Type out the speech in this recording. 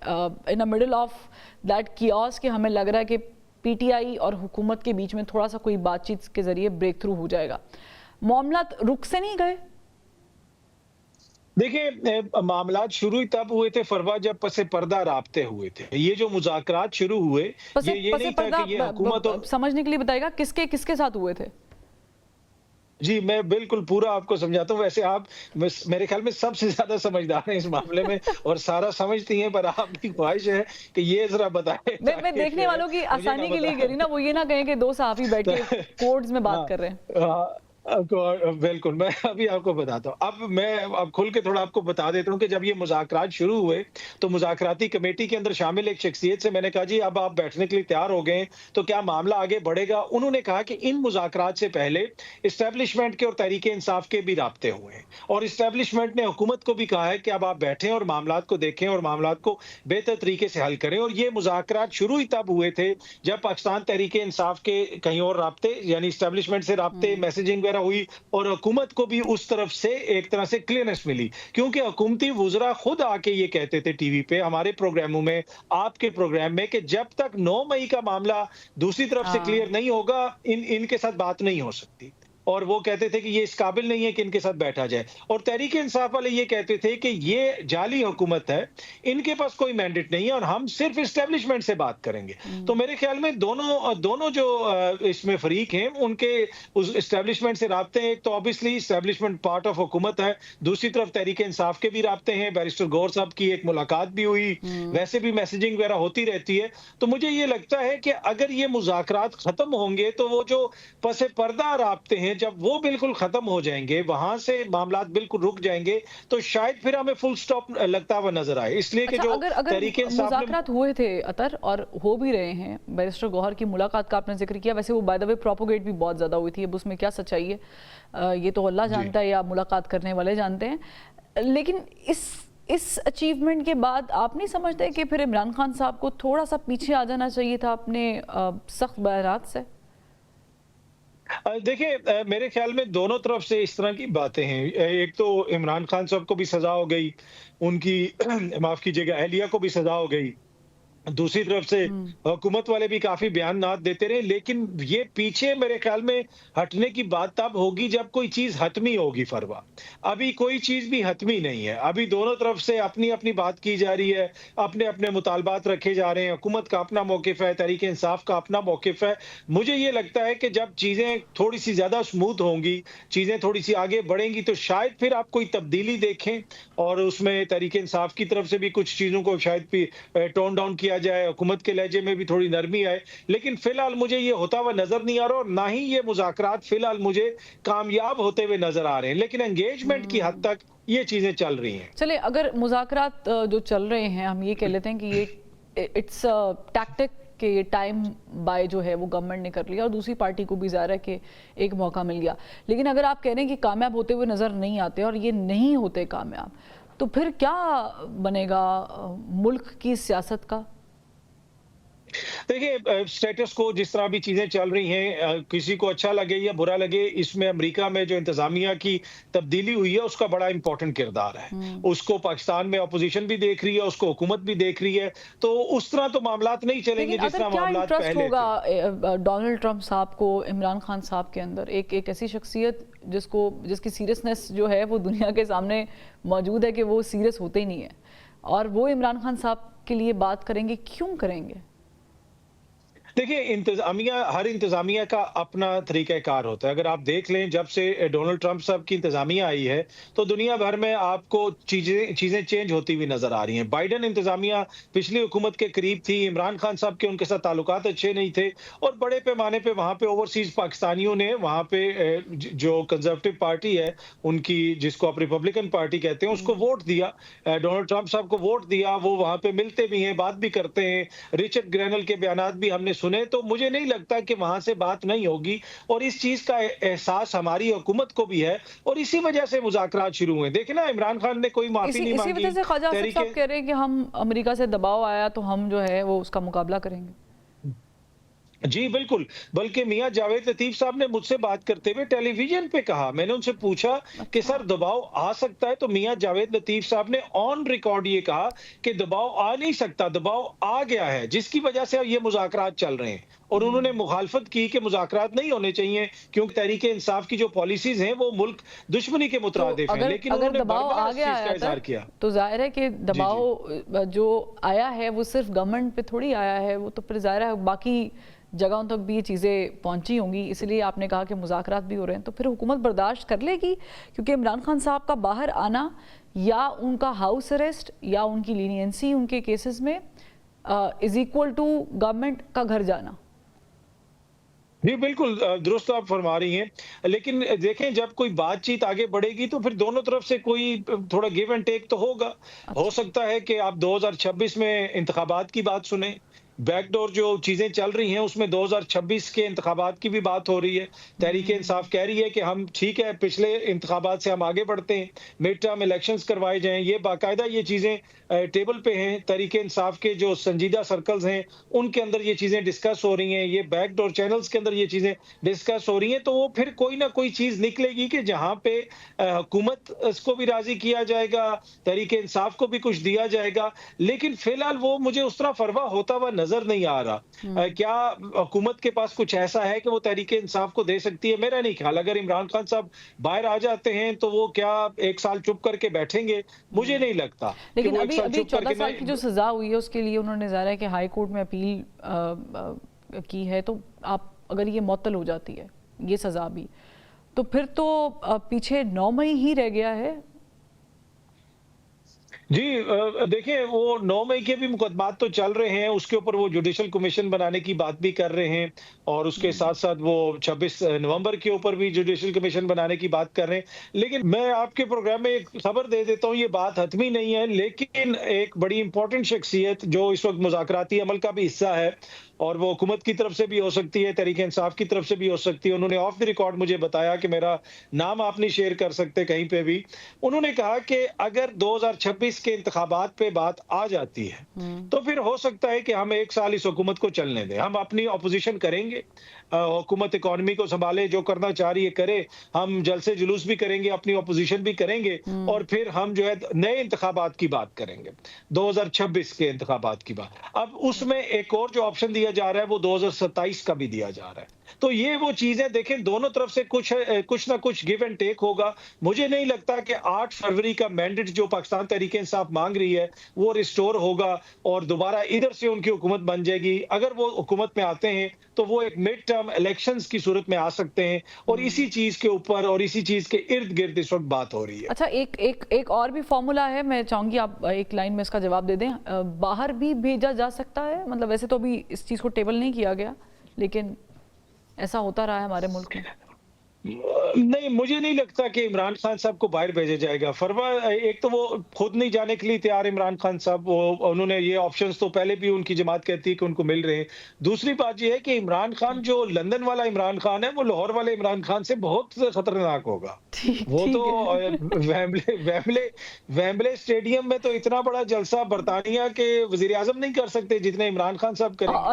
In the middle of that chaos कि हमें लग रहा है कि पीटीआई और हुकूमत के बीच में थोड़ा सा कोई बातचीत के जरिए ब्रेक थ्रू हो जाएगा, मामला रुक से नहीं गए? देखिए, मामलात शुरू ही तब हुए थे फरवा जब पसे पर्दा राब्ते हुए थे। ये जो मुज़ाकरात शुरू हुए, ये नहीं था कि ये हुकूमत और समझने के लिए बताएगा किसके किसके साथ हुए थे? जी, मैं बिल्कुल पूरा आपको समझाता हूँ। वैसे आप मेरे ख्याल में सबसे ज़्यादा समझदार हैं इस मामले में और सारा समझती हैं, पर आपकी ख्वाहिश है कि ये ज़रा बताएँ मैं ताकि देखने वालों की मुझे ना आसानी के लिए कह बता रही ना, वो ये ना कहें कि दो सहाफ़ी बैठ के कोड्स में बात हाँ, कर रहे हैं। हाँ, बिल्कुल, मैं अभी आपको बताता हूँ। अब खुल के थोड़ा आपको बता देता हूँ कि जब ये मुज़ाकरात शुरू हुए, तो मुज़ाकराती कमेटी के अंदर शामिल एक शख्सियत से मैंने कहा, जी अब आप बैठने के लिए तैयार हो गए हैं, तो क्या मामला आगे बढ़ेगा? उन्होंने कहा कि इन मुज़ाकरात से पहले एस्टेब्लिशमेंट के और तहरीक-ए-इंसाफ के भी राब्ते हुए हैं और एस्टेब्लिशमेंट ने हुकूमत को भी कहा है कि अब आप बैठें और मामलात को देखें और मामलात को बेहतर तरीके से हल करें। और ये मुज़ाकरात शुरू ही तब हुए थे, जब पाकिस्तान तहरीक-ए-इंसाफ के कहीं और राब्ते यानी एस्टेब्लिशमेंट से राब्ते, मैसेजिंग वगैरह हुई और हुकूमत को भी उस तरफ से एक तरह से क्लियरेंस मिली। क्योंकि हुकूमती वुज़रा खुद आके ये कहते थे टीवी पे, हमारे प्रोग्रामों में, आपके प्रोग्राम में, कि जब तक 9 मई का मामला दूसरी तरफ से क्लियर हाँ। नहीं होगा, इनके साथ बात नहीं हो सकती। और वो कहते थे कि ये इस काबिल नहीं है कि इनके साथ बैठा जाए। और तहरीक-ए-इंसाफ वाले ये कहते थे कि ये जाली हुकूमत है, इनके पास कोई मैंडेट नहीं है और हम सिर्फ एस्टेब्लिशमेंट से बात करेंगे। तो मेरे ख्याल में दोनों जो इसमें फरीक हैं, उनके उस एस्टेब्लिशमेंट से राब्ते हैं। एक तो ऑब्वियसली एस्टेब्लिशमेंट पार्ट ऑफ हुकूमत है, दूसरी तरफ तहरीक-ए-इंसाफ के भी राब्ते हैं। बैरिस्टर गौहर साहब की एक मुलाकात भी हुई, वैसे भी मैसेजिंग वगैरह होती रहती है। तो मुझे ये लगता है कि अगर ये मुज़ाकरात खत्म होंगे, तो वो जो पसे पर्दा राब्ते हैं, जब वो बिल्कुल खत्म हो जाएंगे, वहां से मामलात बिल्कुल रुक जाएंगे, तो शायद फिर हमें फुल स्टॉप लगता हुआ नजर आए। इसलिए कि अच्छा, जो अगर तहरीक-ए-इंसाफ ने मुज़ाकरात हुए थे अतर और हो भी रहे हैं, बैरिस्टर गौहर की मुलाकात का आपने जिक्र किया, वैसे वो बाय द वे प्रोपोगेट भी बहुत ज़्यादा हुई थी। अब उसमें क्या सच्चाई है ये तो अल्लाह जानता है या मुलाकात करने वाले जानते हैं। लेकिन इस अचीवमेंट के बाद आप नहीं समझते कि फिर इमरान खान साहब को थोड़ा सा पीछे आ जाना चाहिए था अपने सख्त बयानात से? देखिए, मेरे ख्याल में दोनों तरफ से इस तरह की बातें हैं। एक तो इमरान खान साहब को भी सजा हो गई, उनकी माफ कीजिएगा अहलिया को भी सजा हो गई। दूसरी तरफ से हुकूमत वाले भी काफ़ी बयानात देते रहे, लेकिन ये पीछे मेरे ख़्याल में हटने की बात तब होगी जब कोई चीज़ हतमी होगी फरवा। अभी कोई चीज़ भी हतमी नहीं है। अभी दोनों तरफ से अपनी-अपनी बात की जा रही है, अपने-अपने मुतालबात रखे जा रहे हैं। हुकूमत का अपना मौक़िफ़ है, तहरीक-ए-इंसाफ का अपना मौक़िफ़ है। मुझे ये लगता है कि जब चीज़ें थोड़ी-सी ज़्यादा स्मूथ होंगी, चीज़ें थोड़ी-सी आगे बढ़ेंगी, तो शायद फिर आप कोई तब्दीली देखें और उसमें तहरीक-ए-इंसाफ की तरफ से भी कुछ चीज़ों को शायद भी टोन डाउन किया जाए, हुकूमत के लहजे में भी थोड़ी नरमी आए। लेकिन फिलहाल मुझे ये होता हुआ नज़र नहीं आ रहा और ना ही ये मुज़ाकरात फिलहाल मुझे कामयाब होते हुए नज़र आ रहे हैं। लेकिन एंगेजमेंट की हद तक ये चीज़ें चल रही हैं। चलिए, अगर मुज़ाकरात जो चल रहे हैं, हम ये कह लेते हैं कि ये इट्स टैक्टिक कि ये टाइम बाय जो है वो गवर्नमेंट ने कर लिया और दूसरी पार्टी को भी ज़ाहिर है कि एक मौका मिल गया। लेकिन अगर आप कह रहे हैं कि कामयाब होते हुए नज़र नहीं आते और ये नहीं होते कामयाब, तो फिर क्या बनेगा मुल्क की सियासत का? देखिए, स्टेटस को जिस तरह भी चीज़ें चल रही हैं, किसी को अच्छा लगे या बुरा लगे, इसमें अमेरिका में जो इंतज़ामिया की तब्दीली हुई है, उसका बड़ा इंपॉर्टेंट किरदार है। उसको पाकिस्तान में अपोजिशन भी देख रही है, उसको हुकूमत भी देख रही है, तो उस तरह तो मामलात नहीं चलेंगे जिस तरह मामलात पहले होगा डोनाल्ड ट्रंप साहब को इमरान खान साहब के अंदर एक ऐसी शख्सियत जिसकी सीरियसनेस जो है वो दुनिया के सामने मौजूद है कि वो सीरियस होते ही नहीं है, और वो इमरान खान साहब के लिए बात करेंगे, क्यों करेंगे? देखिए, हर इंतज़ामिया का अपना तरीक़ाकार होता है। अगर आप देख लें, जब से डोनाल्ड ट्रंप साहब की इंतज़ामिया आई है, तो दुनिया भर में आपको चीज़ें चेंज होती हुई नज़र आ रही हैं। बाइडेन इंतज़ामिया पिछली हुकूमत के करीब थी, इमरान खान साहब के उनके साथ ताल्लुकात अच्छे नहीं थे और बड़े पैमाने पे वहाँ पे ओवरसीज़ पाकिस्तानियों ने वहाँ पे जो कंज़र्वेटिव पार्टी है, उनकी जिसको आप रिपब्लिकन पार्टी कहते हैं, उसको वोट दिया। डोनाल्ड ट्रंप साहब को वोट दिया, वो वहाँ पे मिलते भी हैं, बात भी करते हैं। रिचर्ड ग्रैनल के बयानात भी हमने सुने, तो मुझे नहीं लगता कि वहां से बात नहीं होगी और इस चीज का एहसास हमारी हुकूमत को भी है और इसी वजह से मुज़ाकरात शुरू हुए। देखिए ना, इमरान खान ने कोई माफी नहीं मांगी। इसी वजह से ख्वाजा आसिफ साहब कह रहे हैं कि हम अमेरिका से दबाव आया तो हम जो है वो उसका मुकाबला करेंगे। जी, बिल्कुल। बल्कि मियाँ जावेद लतीफ़ साहब ने मुझसे बात करते हुए टेलीविज़न पे कहा, मैंने उनसे पूछा कि अच्छा। सर दबाव आ सकता है? तो मियाँ जावेद लतीफ़ साहब ने ऑन रिकॉर्ड ये कहा कि दबाव आ नहीं सकता, दबाव आ गया है, जिसकी वजह से ये मुज़ाकरात चल रहे हैं। और उन्होंने हुँ। मुखालफत की कि मुज़ाकरात नहीं होने चाहिए क्योंकि तहरीक-ए-इंसाफ की जो पॉलिसीज़ हैं, वो मुल्क दुश्मनी के तो मुतरादिफ हैं। अगर लेकिन अगर उन्होंने दबाव बार-बार आ इस गया चीज़ का आया इज़हार तक, किया। तो ज़ाहिर है कि जी, दबाव जी। जो आया है वो सिर्फ गवर्नमेंट पे थोड़ी आया है, वो तो फिर ज़ाहिर है बाकी जगहों तक भी ये चीज़ें पहुंची होंगी, इसलिए आपने कहा कि मुज़ाकरात भी हो रहे हैं, तो फिर हुकूमत बर्दाश्त कर लेगी? क्योंकि इमरान खान साहब का बाहर आना या उनका हाउस अरेस्ट या उनकी लीनियंसी उनके केसेस में इज इक्वल टू गवर्नमेंट का घर जाना। जी, बिल्कुल दुरुस्त आप फरमा रही हैं। लेकिन देखें जब कोई बातचीत आगे बढ़ेगी तो फिर दोनों तरफ से कोई थोड़ा गिव एंड टेक तो होगा। हो अच्छा। सकता है कि आप 2026 में इंतखाबात की बात सुनें। बैकडोर जो चीज़ें चल रही हैं उसमें 2026 के इंतखाबात की भी बात हो रही है। तहरीक-ए-इंसाफ कह रही है कि हम ठीक है पिछले इंतखाबात से हम आगे बढ़ते हैं, मिड टर्म इलेक्शंस करवाए जाएँ। ये बाकायदा ये चीज़ें टेबल पे हैं। तहरीक-ए-इंसाफ के जो संजीदा सर्कल्स हैं, उनके अंदर ये चीज़ें डिस्कस हो रही हैं। ये बैकडोर चैनल्स के अंदर ये चीज़ें डिस्कस हो रही हैं, तो वो फिर कोई ना कोई चीज़ निकलेगी कि जहाँ पे हुकूमत इसको भी राज़ी किया जाएगा, तहरीक-ए-इंसाफ को भी कुछ दिया जाएगा। लेकिन फिलहाल वो मुझे उस तरह फरवा होता हुआ नज़र नहीं आ रहा। हम्म। क्या हुकूमत के पास कुछ ऐसा है कि वो तहरीक-ए-इंसाफ को दे सकती है? मेरा नहीं ख्याल। अगर इमरान खान साहब बाहर आ जाते हैं, तो वो क्या 1 साल चुप करके बैठेंगे? मुझे नहीं लगता कि लेकिन वो 1 अभी साल अभी चुप 14 करके साल मैं की जो सज़ा हुई है उसके लिए उन्होंने ज़ाहिर है कि हाई कोर्ट में अपील की है, तो आप अगर ये मुअत्तल हो जाती है ये सज़ा भी, तो फिर तो पीछे 9 मई ही रह गया है। जी देखिए वो 9 मई के भी मुकदमात तो चल रहे हैं, उसके ऊपर वो जुडिशल कमीशन बनाने की बात भी कर रहे हैं और उसके हम्म। साथ-साथ वो 26 नवंबर के ऊपर भी जुडिशल कमीशन बनाने की बात कर रहे हैं। लेकिन मैं आपके प्रोग्राम में एक खबर दे देता हूँ, ये बात हतमी नहीं है, लेकिन एक बड़ी इंपॉर्टेंट शख्सियत जो इस वक़्त मुज़ाकराती अमल का भी हिस्सा है और वो हुकूमत की तरफ से भी हो सकती है, तहरीक-ए-इंसाफ की तरफ से भी हो सकती है। उन्होंने ऑफ द रिकॉर्ड मुझे बताया कि मेरा नाम आप नहीं शेयर कर सकते कहीं पे भी। उन्होंने कहा कि अगर 2026 के इंतखाबात पे बात आ जाती है, हम्म। तो फिर हो सकता है कि हम 1 साल इस हुकूमत को चलने दें। हम अपनी ऑपोज़िशन करेंगे। हुकूमत इकॉनमी को सँभाले, जो करना चाह रही है करे। हम जलसे-जुलूस भी करेंगे, अपनी ऑपोज़िशन भी करेंगे हम्म। और फिर हम जो है नए इंतखाबात की बात करेंगे, 2026 के इंतखाबात की बात। अब उसमें एक और जो ऑप्शन दिया जा रहा है, वो 2027 का भी दिया जा रहा है। तो ये वो चीज़ें देखें दोनों तरफ से कुछ ना कुछ गिव एंड टेक होगा। मुझे नहीं लगता कि 8 फरवरी का मैंडेट जो पाकिस्तान तहरीक-ए-इंसाफ माँग रही है, वो रिस्टोर होगा और दोबारा इधर से उनकी हुकूमत बन जाएगी। अगर वो हुकूमत में आते हैं, तो वो एक मिड टर्म इलेक्शंस की सूरत में आ सकते हैं और हम्म। इसी चीज़ के ऊपर और इसी चीज़ के इर्द-गिर्द इस वक़्त बात हो रही है। अच्छा, एक एक एक और भी फॉर्मूला है, मैं चाहूंगी आप एक लाइन में इसका जवाब दे दें। बाहर भी भेजा जा सकता है, मतलब वैसे तो अभी इस चीज़ को टेबल नहीं किया गया, लेकिन ऐसा होता रहा है हमारे मुल्क में। नहीं, मुझे नहीं लगता कि इमरान खान साहब को बाहर भेजा जाएगा। एक तो वो खुद नहीं जाने के लिए तैयार इमरान खान साहब, वो उन्होंने ये ऑप्शंस तो पहले भी उनकी जमात कहती है कि उनको मिल रहे हैं। दूसरी बात ये है कि इमरान खान जो लंदन वाला इमरान खान है, वो लाहौर वाले इमरान खान से बहुत खतरनाक होगा। ठीक वो तो ठीक है। वेम्बले स्टेडियम में तो इतना बड़ा जलसा बरतानिया के वज़ीर-ए-आज़म नहीं कर सकते जितने इमरान खान साहब करेंगे। और